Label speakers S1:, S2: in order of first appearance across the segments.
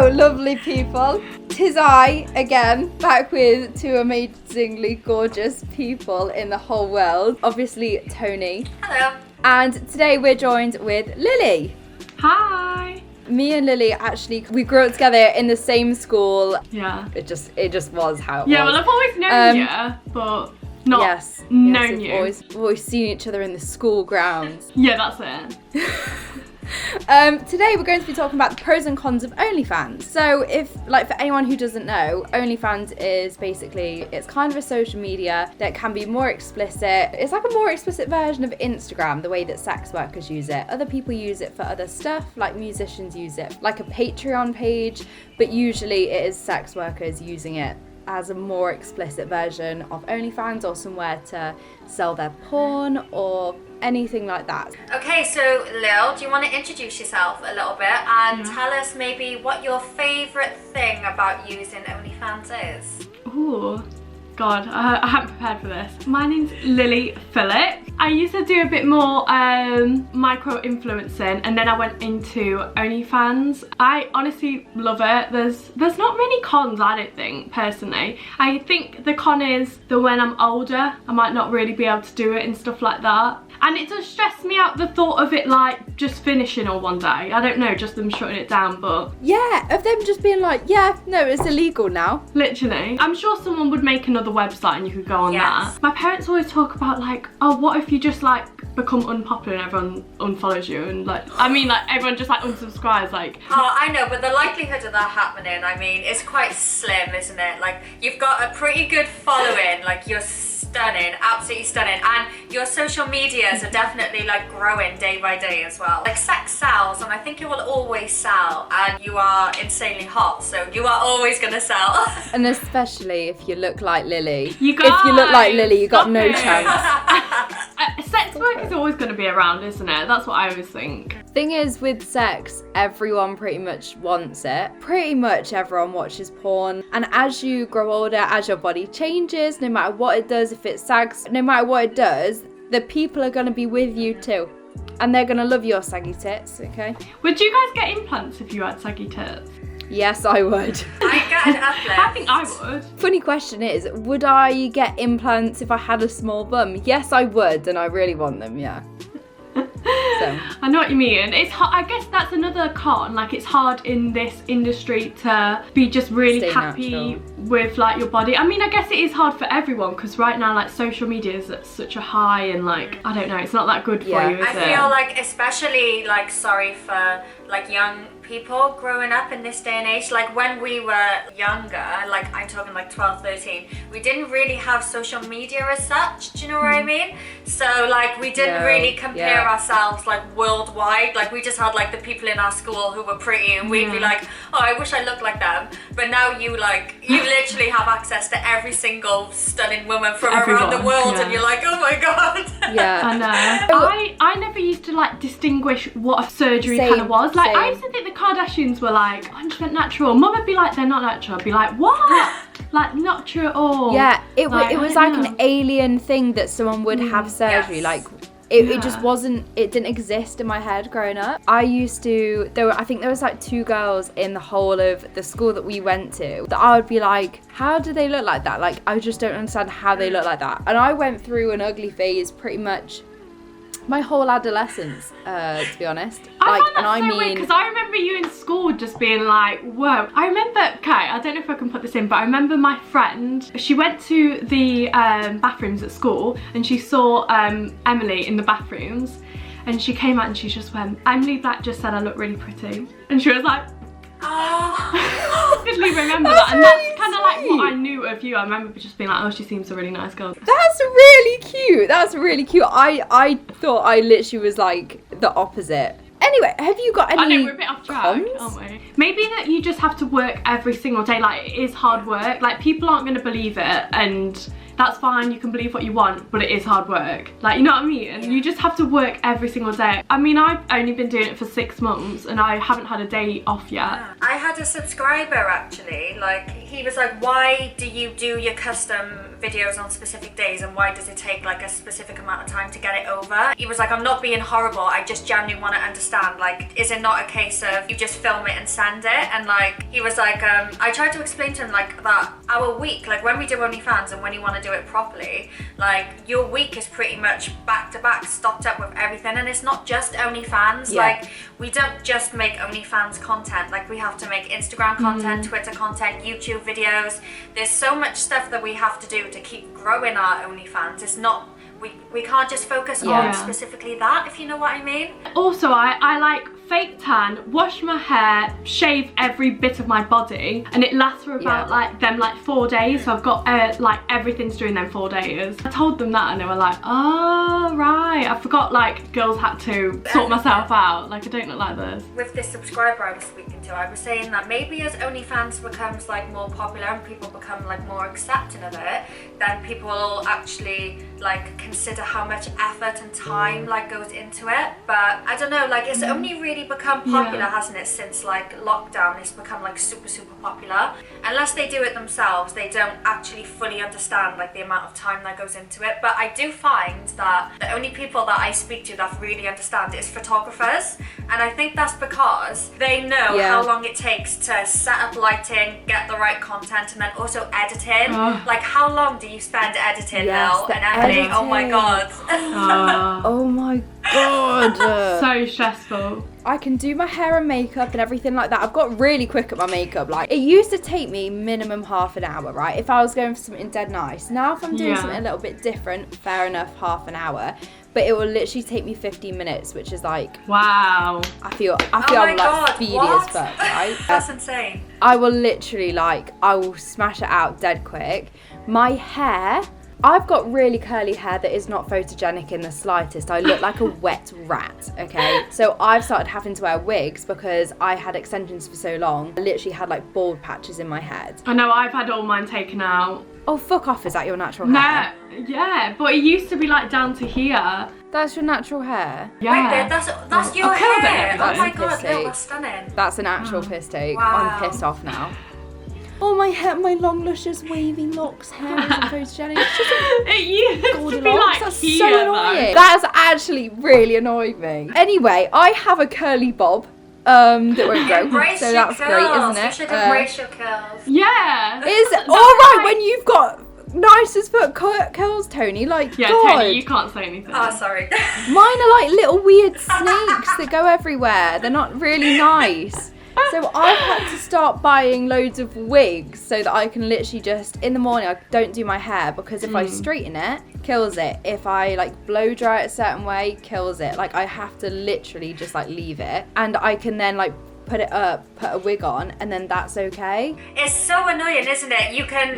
S1: Hello, lovely people. 'Tis I, again, back with two amazingly gorgeous people in the whole world. Obviously, Tony.
S2: Hello.
S1: And today we're joined with Lily.
S3: Hi.
S1: Me and Lily, actually, we grew up together in the same school.
S3: Yeah.
S1: It just was how it
S3: Yeah,
S1: was.
S3: well, I've always known you, but not known
S1: we've
S3: you.
S1: always seen each other in the school grounds.
S3: Yeah, that's it.
S1: Today we're going to be talking about the pros and cons of OnlyFans. So for anyone who doesn't know, OnlyFans is basically, it's kind of a social media that can be more explicit. It's like a more explicit version of Instagram, the way that sex workers use it. Other people use it for other stuff, like musicians use it, like a Patreon page, but usually it is sex workers using it as a more explicit version of OnlyFans or somewhere to sell their porn or anything like that.
S2: Okay, so Lil, do you want to introduce yourself a little bit and tell us maybe what your favourite thing about using OnlyFans is?
S3: Ooh, God, I haven't prepared for this. My name's Lily Phillip. I used to do a bit more micro-influencing, and then I went into OnlyFans. I honestly love it. There's not many cons, I don't think, personally. I think the con is that when I'm older, I might not really be able to do it and stuff like that. And it does stress me out, the thought of it like just finishing all one day. I don't know, just them shutting it down, but...
S1: Yeah, of them just being like, yeah, no, it's illegal now.
S3: Literally. I'm sure someone would make another website and you could go on that. My parents always talk about like, oh, what if you just like become unpopular and everyone unfollows you and like, I mean like everyone just like unsubscribes like.
S2: Oh, I know, but the likelihood of that happening, I mean, it's quite slim, isn't it? Like, you've got a pretty good following, like you're stunning, absolutely stunning, and your social medias are definitely like growing day by day as well. Like, sex sells, and I think it will always sell, and you are insanely hot, so you are always gonna sell.
S1: And especially if you look like Lily.
S3: You guys,
S1: if you look like Lily, you got no
S3: stop it.
S1: chance.
S3: Sex work is always going to be around, isn't it? That's what I always think.
S1: Thing is, with sex, everyone pretty much wants it. Pretty much everyone watches porn. And as you grow older, as your body changes, no matter what it does, if it sags, no matter what it does, the people are going to be with you too. And they're going to love your saggy tits, okay?
S3: Would you guys get implants if you had saggy tits?
S1: Yes, I would.
S2: I get an uplift.
S3: I think I would.
S1: Funny question is, would I get implants if I had a small bum? Yes, I would, and I really want them, yeah. So.
S3: I know what you mean. It's hard. I guess that's another con. Like, it's hard in this industry to be just really
S1: Stay
S3: happy
S1: natural.
S3: with like your body. I mean, I guess it is hard for everyone because right now like social media is at such a high and like, I don't know, it's not that good for you, is
S2: I
S3: it?
S2: feel like, especially like, sorry for like young people growing up in this day and age, like when we were younger, like I'm talking like 12, 13, we didn't really have social media as such, do you know what I mean? So like we didn't really compare ourselves like worldwide, like we just had like the people in our school who were pretty and we'd be like, oh, I wish I looked like them. But now you literally have access to every single stunning woman from around the world and you're like, oh my god.
S1: Yeah.
S3: I know. I never used to like distinguish what a surgery kind of was. Like I used to think the Kardashians were like 100% natural. Mum would be like, they're not natural. I'd be like, what? Like, not true at all.
S1: Yeah, it was like an alien thing that someone would have surgery.
S2: Yes.
S1: Like, it just wasn't, it didn't exist in my head growing up. I think there was like 2 girls in the whole of the school that we went to that I would be like, how do they look like that? Like, I just don't understand how they look like that. And I went through an ugly phase pretty much my whole adolescence, to be honest.
S3: I find that so weird because I remember you in school just being like, whoa. I remember, okay, I don't know if I can put this in, but I remember my friend, she went to the bathrooms at school and she saw Emily in the bathrooms and she came out and she just went, Emily Black just said I look really pretty. And she was like, I vividly remember that, and that's kind of like what I knew of you. I remember just being like, oh, she seems a really nice girl.
S1: That's really cute. That's really cute. I thought I literally was like the opposite. Anyway, have you got any
S3: I know, we're a bit off track,
S1: cons?
S3: aren't we? Maybe that you just have to work every single day. Like, it is hard work. Like, people aren't going to believe it, and that's fine, you can believe what you want, but it is hard work. Like, you know what I mean? And you just have to work every single day. I mean, I've only been doing it for 6 months and I haven't had a day off yet.
S2: I had a subscriber actually, like he was like, why do you do your custom videos on specific days and why does it take like a specific amount of time to get it over? He was like, I'm not being horrible, I just genuinely want to understand, like, is it not a case of you just film it and send it? And like, he was like, I tried to explain to him like that our week, like when we do OnlyFans and when you want to do it properly, like your week is pretty much back to back stocked up with everything, and it's not just OnlyFans. Like, we don't just make OnlyFans content, like we have to make Instagram content, Twitter content, YouTube videos. There's so much stuff that we have to do to keep growing our OnlyFans. It's not, we can't just focus on specifically that, if you know what I mean.
S3: Also, I like fake tan, wash my hair, shave every bit of my body, and it lasts for about like 4 days. So I've got like everything to do in them 4 days. I told them that and they were like, oh right, I forgot like girls had to sort myself out, like I don't look like this.
S2: With this subscriber I was speaking to, I was saying that maybe as OnlyFans becomes like more popular and people become like more accepting of it, then people will actually like consider how much effort and time like goes into it. But I don't know, like it's only really become popular, hasn't it, since like lockdown. It's become like super popular. Unless they do it themselves, they don't actually fully understand like the amount of time that goes into it. But I do find that the only people that I speak to that really understand is photographers, and I think that's because they know how long it takes to set up lighting, get the right content, and then also editing. Like, how long do you spend editing now and editing? Oh my god.
S1: Oh my god.
S3: So stressful.
S1: I can do my hair and makeup and everything like that. I've got really quick at my makeup. Like, it used to take me minimum half an hour, right? If I was going for something dead nice. Now if I'm doing something a little bit different, fair enough, half an hour. But it will literally take me 15 minutes, which is like,
S3: wow.
S1: I feel I'm like speedy as fuck, right?
S2: That's insane.
S1: I will literally I will smash it out dead quick. My hair, I've got really curly hair that is not photogenic in the slightest. I look like a wet rat, okay? So I've started having to wear wigs because I had extensions for so long. I literally had like bald patches in my head.
S3: I know, I've had all mine taken out.
S1: Oh, fuck off, is that your natural hair?
S3: No, yeah, but it used to be like down to here.
S1: That's your natural hair?
S3: Yeah.
S2: Wait, that's your hair? Oh my god,
S1: no,
S2: that's stunning.
S1: That's an actual piss take.
S2: Wow.
S1: I'm pissed off now. Oh, my hair, my long, luscious, wavy locks hair isn't photogenic. It's just
S3: it used to be
S1: Goldilocks.
S3: like
S1: That's
S3: here,
S1: so annoying. That's actually really annoyed me. Anyway, I have a curly bob that won't grow,
S2: Embrace
S1: so
S2: your
S1: that's
S2: curls.
S1: great, isn't it?
S2: You should embrace your curls.
S3: Yeah.
S1: Is all right when you've got nice as fuck curls, Tony. Like,
S3: yeah,
S1: God.
S3: Tony, you can't say anything.
S2: Oh, sorry.
S1: Mine are like little weird snakes that go everywhere. They're not really nice. So I've had to start buying loads of wigs so that I can literally just, in the morning, I don't do my hair because if I straighten it, kills it. If I like blow dry it a certain way, kills it. Like, I have to literally just like leave it, and I can then like put it up, put a wig on, and then that's okay.
S2: It's so annoying, isn't it? You can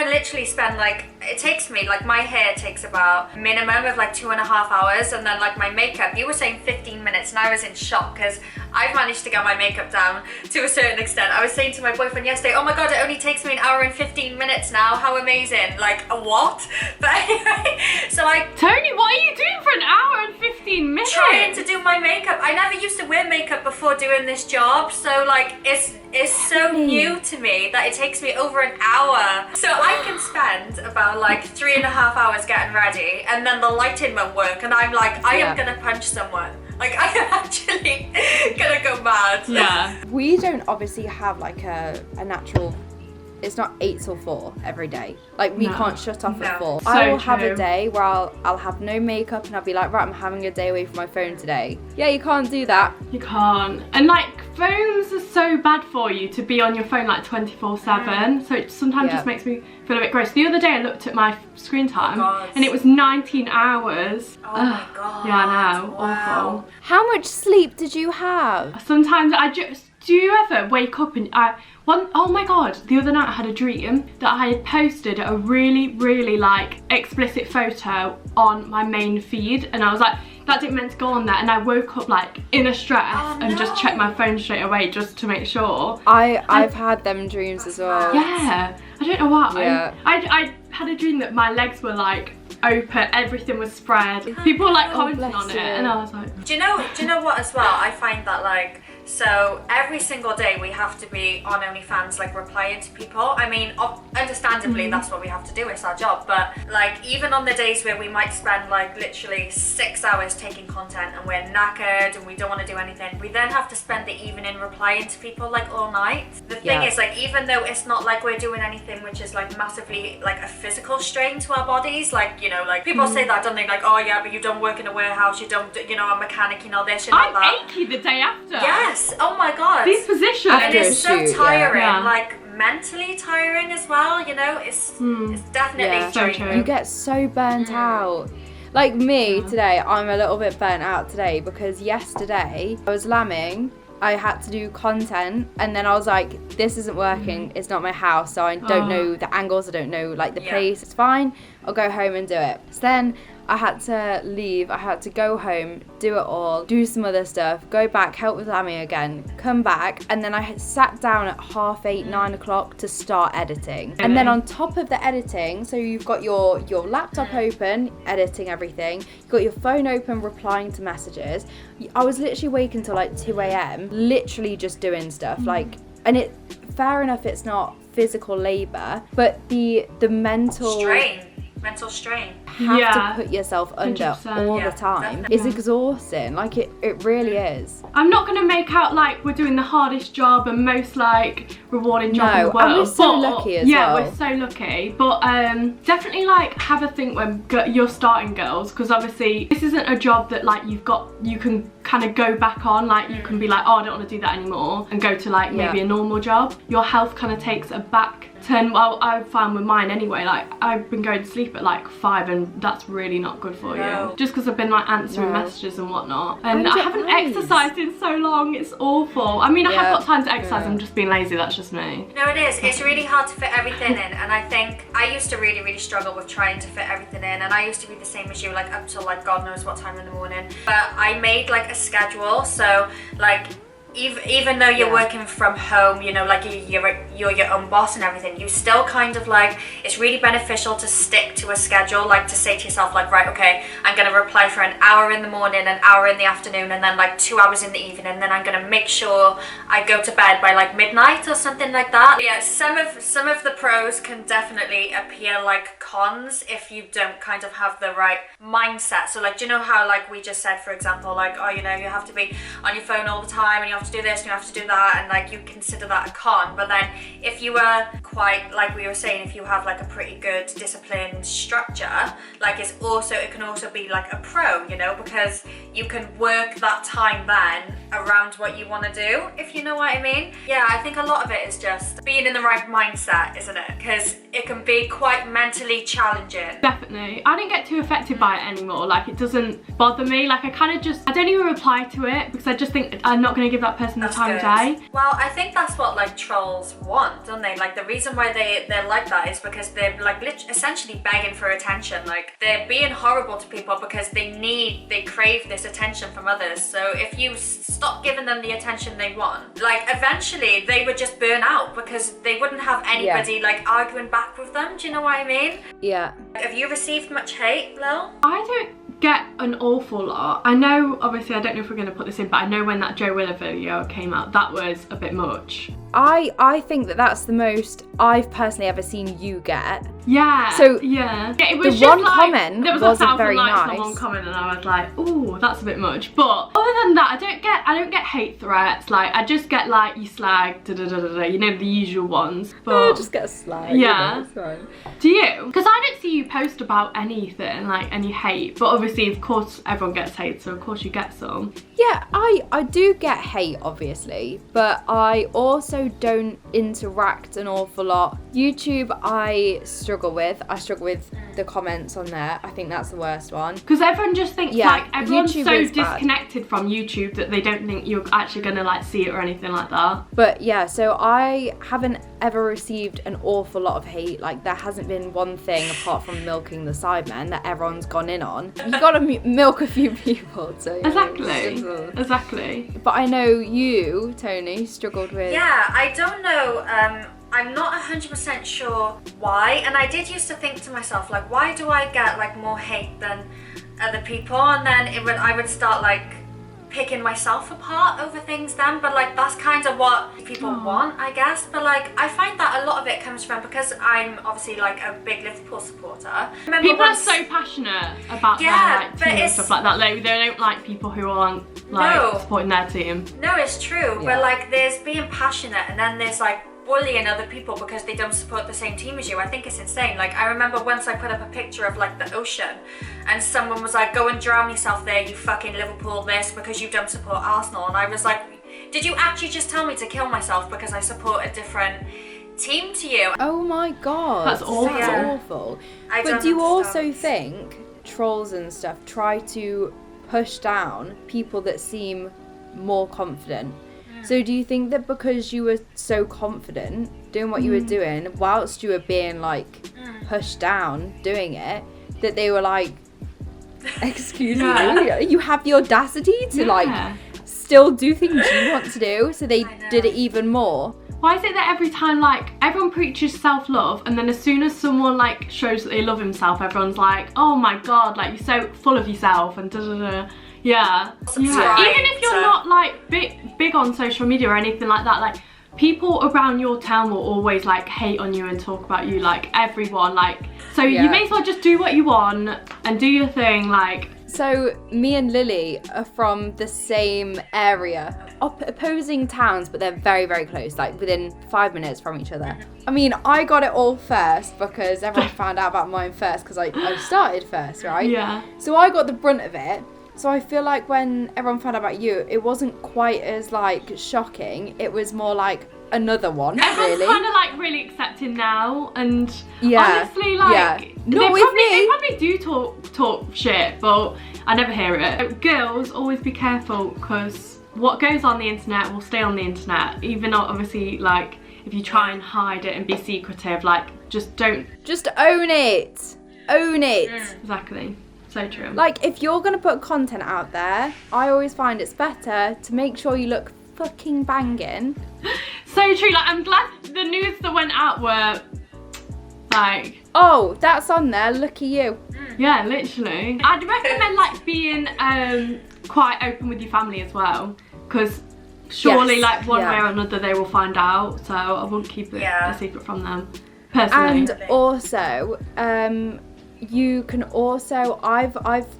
S2: literally spend like, it takes me, like my hair takes about minimum of like 2.5 hours, and then like my makeup, you were saying 15 minutes, and I was in shock because I've managed to get my makeup down to a certain extent. I was saying to my boyfriend yesterday, oh my god, it only takes me 1 hour and 15 minutes now, how amazing. Like, what? But anyway, so
S3: Tony, what are you doing for 1 hour and 15 minutes?
S2: Trying to do my makeup. I never used to wear makeup before doing this job, so like it's so new to me that it takes me over 1 hour. So I can spend about like 3.5 hours getting ready, and then the lighting won't work, and I'm like, I am gonna punch someone. Like, I am actually gonna go mad.
S3: Yeah.
S1: We don't obviously have like a natural, it's not 8 till 4 every day. Like, we can't shut off at 4.
S3: So
S1: I will have a
S3: true.
S1: day where I'll have no makeup and I'll be like, right, I'm having a day away from my phone today. Yeah, you can't do that.
S3: You can't. And like, phones are so bad for you to be on your phone like 24/7. So it sometimes just makes me feel a bit gross. The other day I looked at my screen time and it was 19 hours.
S2: Oh my god.
S3: Yeah, I know.
S2: Wow.
S3: Awful.
S1: How much sleep did you have?
S3: Sometimes do you ever wake up and oh my god, the other night I had a dream that I had posted a really like explicit photo on my main feed, and I was like, that didn't meant to go on there, and I woke up like in a stress and just checked my phone straight away just to make sure.
S1: I've had them dreams as well.
S3: Yeah, I don't know why.
S1: Yeah.
S3: I had a dream that my legs were like open, everything was spread. People were like commenting on it, and I was like,
S2: do you know what as well? I find that like, so every single day we have to be on OnlyFans, like replying to people. I mean, understandably, that's what we have to do, it's our job. But like, even on the days where we might spend like literally 6 hours taking content and we're knackered and we don't want to do anything, we then have to spend the evening replying to people like all night. The thing is, like, even though it's not like we're doing anything which is like massively like a physical strain to our bodies, like, you know, like people say that, don't they? Like, oh yeah, but you don't work in a warehouse, you don't, you know, a mechanic, you know, this, you know,
S3: I'm
S2: that.
S3: achy the day after.
S2: Yes. Oh my god.
S3: These positions.
S2: And it's so tiring,
S3: Yeah.
S2: like mentally tiring as well, you know? It's definitely
S3: So
S2: draining.
S3: true.
S1: You get so burnt out. Like me today, I'm a little bit burnt out today because yesterday I was lambing. I had to do content and then I was like, this isn't working, it's not my house, so I don't know the angles, I don't know like the place, it's fine, I'll go home and do it. So then I had to leave, I had to go home, do it all, do some other stuff, go back, help with lambing again, come back, and then I had sat down at 8:30, 9 o'clock to start editing. And then on top of the editing, so you've got your laptop open, editing everything, you've got your phone open, replying to messages. I was literally awake until like 2 a.m, literally just doing stuff, like, and it, fair enough, it's not physical labor, but the mental
S2: mental strain.
S1: Have to put yourself under
S3: 100%,
S1: all the time. It's exhausting, like it really is.
S3: I'm not gonna make out like we're doing the hardest job and most like rewarding job in the world.
S1: And we're so lucky as well.
S3: Yeah, we're so lucky. But definitely like have a think when you're starting, girls, because obviously this isn't a job that like you can kind of go back on. Like you can be like, oh, I don't want to do that anymore, and go to like maybe a normal job. Your health kind of takes a back turn. Well, I found with mine anyway. Like I've been going to sleep at like 5, and that's really not good for you. Just because I've been like answering messages and whatnot, and I haven't exercised in so long. It's awful. I mean, I have got time to exercise. I'm just being lazy. That's just me.
S2: No, it is. It's really hard to fit everything in, and I think I used to really struggle with trying to fit everything in, and I used to be the same as you, like up till like God knows what time in the morning. But I made like a schedule, so like even though you're working from home, you know, like you're your own boss and everything, you still kind of like, it's really beneficial to stick to a schedule, like to say to yourself like, right, okay, I'm going to reply for an hour in the morning, an hour in the afternoon, and then like 2 hours in the evening, and then I'm going to make sure I go to bed by like midnight or something like that. But yeah, some of the pros can definitely appear like cons if you don't kind of have the right mindset. So like, do you know how like we just said, for example, like, oh, you know, you have to be on your phone all the time, and you have to do this and you have to do that, and like you consider that a con. But then if you were quite, like we were saying, if you have like a pretty good disciplined structure, like it can also be like a pro, you know, because you can work that time then around what you want to do, if you know what I mean. Yeah, I think a lot of it is just being in the right mindset, isn't it? Because it can be quite mentally challenging.
S3: Definitely. I don't get too affected by it anymore. Like it doesn't bother me. Like I kind of just, I don't even reply to it because I just think I'm not going to give that person the time of day.
S2: Well, I think that's what like trolls want, don't they? Like the reason why they're like that is because they're like essentially begging for attention. Like they're being horrible to people because they crave this attention from others. So if you stop giving them the attention they want, like eventually they would just burn out because they wouldn't have anybody like arguing back with them. Do you know what I mean?
S1: Yeah.
S2: Have you received much hate, Lil?
S3: I don't get an awful lot. I know, obviously, I don't know if we're going to put this in, but I know when that Joe Willer video came out, that was a bit much.
S1: I think that's the most I've personally ever seen you get.
S3: Yeah.
S1: So
S3: yeah, it was
S1: the
S3: just
S1: one
S3: like,
S1: comment
S3: there was
S1: wasn't
S3: 1,000
S1: very
S3: likes
S1: nice.
S3: on one comment, and I was like, ooh, that's a bit much. But other than that, I don't get hate threats. Like I just get like, you slag, da da da da da, you know, the usual ones. But
S1: just get a slag.
S3: Yeah.
S1: You know,
S3: do you? Because I don't see you post about anything, like any hate. But obviously, of course, everyone gets hate, so of course you get some.
S1: Yeah, I do get hate, obviously, but I also also don't interact an awful lot. YouTube, I struggle with the comments on there. I think that's the worst one.
S3: Because everyone just thinks like everyone's
S1: YouTube
S3: so
S1: is bad.
S3: disconnected from YouTube that they don't think you're actually gonna like see it or anything like that.
S1: But yeah, so I haven't ever received an awful lot of hate. Like there hasn't been one thing apart from milking the Sidemen that everyone's gone in on. You gotta milk a few people to
S3: Exactly.
S1: But I know you, Tony, struggled with.
S2: Yeah, I don't know. I'm not 100% sure why. And I did used to think to myself, like, why do I get like more hate than other people? And then I would start like picking myself apart over things then. But like that's kind of what people want, I guess. But like I find that a lot of it comes from, because I'm obviously like a big Liverpool supporter.
S3: People are so passionate about their like team and stuff like that. Like, they don't like people who aren't like supporting their team.
S2: No, it's true. But like there's being passionate, and then there's like bullying other people because they don't support the same team as you. I think it's insane. Like I remember once I put up a picture of like the ocean, and someone was like, go and drown yourself there, you fucking Liverpool this, because you don't support Arsenal. And I was like, did you actually just tell me to kill myself because I support a different team to you?
S1: Oh my god,
S3: that's awful.
S1: That's awful. But do you also think trolls and stuff try to push down people that seem more confident? So do you think that because you were so confident doing what you were doing, whilst you were being like pushed down doing it, that they were like, excuse me, you have the audacity to like still do things you want to do, so they did it even more?
S3: Why is it that every time like everyone preaches self-love, and then as soon as someone like shows that they love himself, everyone's like, oh my god, like you're so full of yourself and da da da. Yeah. Even if you're not like big on social media or anything like that, like people around your town will always like hate on you and talk about you, like everyone, like, so you may as well just do what you want and do your thing. Like,
S1: so me and Lily are from the same area, opposing towns, but they're very, very close, like within 5 minutes from each other. I mean, I got it all first because everyone found out about mine first because I started first, right?
S3: Yeah.
S1: So I got the brunt of it. So I feel like when everyone found out about you, it wasn't quite as like shocking. It was more like another one.
S3: Everyone's kind of like really accepting now, and honestly, like they probably do talk shit, but I never hear it. Girls, always be careful, because what goes on the internet will stay on the internet. Even though obviously, like if you try and hide it and be secretive, like just
S1: own it. Own it.
S3: Exactly. So true.
S1: Like, if you're going to put content out there, I always find it's better to make sure you look fucking banging.
S3: So true. Like, I'm glad the news that went out were, like...
S1: Oh, that's on there. Look at you.
S3: Yeah, literally. I'd recommend, like, being quite open with your family as well. Because surely, like, one way or another, they will find out. So I won't keep it a secret from them, personally.
S1: And also... you can also, I've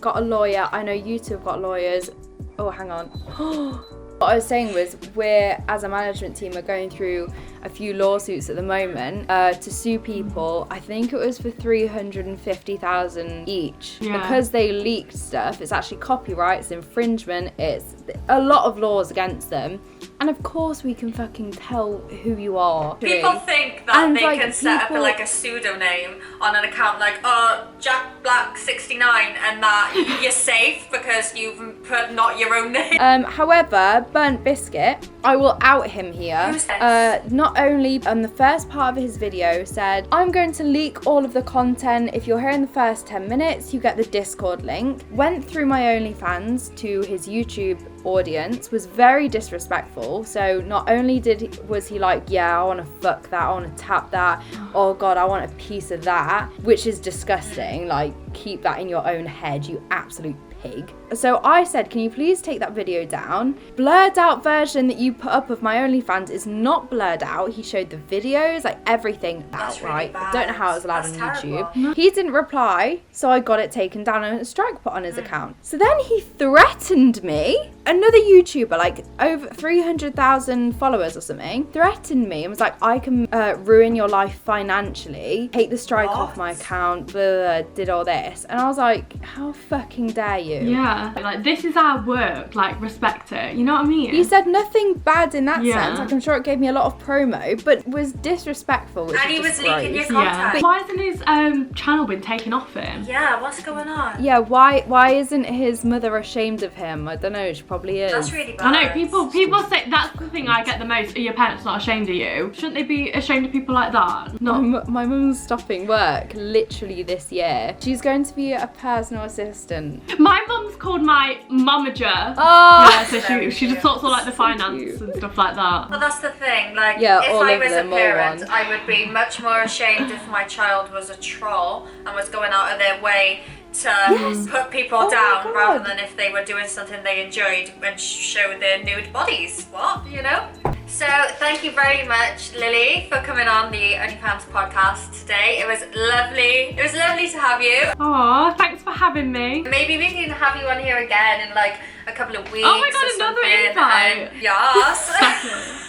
S1: got a lawyer, I know you two have got lawyers. Oh, hang on. What I was saying was, we're, as a management team, are going through a few lawsuits at the moment to sue people. I think it was for 350,000 each because they leaked stuff. It's actually copyrights, infringement, it's a lot of laws against them. And of course we can fucking tell who you are.
S2: People think that they can set up like a pseudonym on an account like, oh, Jack Black 69, and that you're safe because you've put not your own name.
S1: However, Burnt Biscuit, I will out him here.
S2: Who's this?
S1: Not only on the first part of his video said, I'm going to leak all of the content. If you're here in the first 10 minutes, you get the Discord link. Went through my OnlyFans to his YouTube audience, was very disrespectful. So not only was he like, yeah, I want to fuck that, I want to tap that, oh god, I want a piece of that, which is disgusting. Like, keep that in your own head, you absolute pig. So I said, can you please take that video down? Blurred out version that you put up of my OnlyFans is not blurred out. He showed the videos, like everything outright. I don't know how it was allowed on YouTube. He didn't reply, so I got it taken down and a strike put on his account. So then he threatened me another YouTuber, like over 300,000 followers or something, threatened me and was like, I can ruin your life financially, take the strike off my account, blah, blah, did all this. And I was like, how fucking dare you?
S3: Yeah, like this is our work, like respect it, you know what I mean?
S1: You said nothing bad in that
S3: Yeah.
S1: sense. Like, I'm sure it gave me a lot of promo, but was disrespectful. Which
S2: And
S1: is
S2: he was
S1: just
S2: leaking your
S1: gross.
S3: Yeah.
S2: contact.
S3: Why hasn't his channel been taken off him?
S2: Yeah, what's going on?
S1: Yeah, why isn't his mother ashamed of him? I don't know, she probably is.
S2: That's really bad.
S3: I know, people say, that's the thing I get the most, are your parents not ashamed of you? Shouldn't they be ashamed of people like that?
S1: My mum's stopping work literally this year. She's going to be a personal assistant.
S3: My mum's called my momager.
S1: Oh!
S3: Yeah, so she just sorts all like the finance
S1: cute.
S3: and stuff like that.
S2: Well, that's the thing. Like,
S1: Yeah,
S2: if
S1: all
S2: I
S1: of
S2: was a
S1: them, all
S2: parent,
S1: one.
S2: I would be much more ashamed if my child was a troll and was going out of their way to put people
S1: Oh my
S2: down
S1: God.
S2: rather than if they were doing something they enjoyed and show their nude bodies. What? You know? So, thank you very much, Lily, for coming on the OnlyFans podcast today. It was lovely. It was lovely to have you.
S3: Aw, thanks for having me.
S2: Maybe we can have you on here again in like a couple of weeks.
S3: Oh my God,
S2: or
S3: another
S2: something.
S3: invite.
S2: Yes.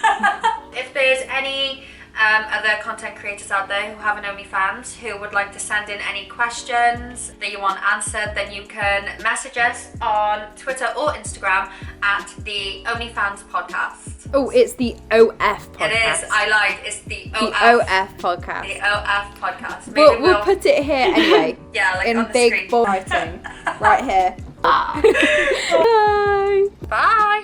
S2: If there's any other content creators out there who have an OnlyFans who would like to send in any questions that you want answered, then you can message us on Twitter or Instagram at the OnlyFans podcast.
S1: Oh, it's the OF podcast.
S2: It is. I lied. It's the
S1: The
S2: OF.
S1: OF podcast.
S2: The OF podcast. Maybe
S1: We'll put it here anyway.
S2: yeah, like
S1: in
S2: on the
S1: big
S2: screen.
S1: bold writing. Right here.
S3: Ah.
S1: Bye.
S2: Bye.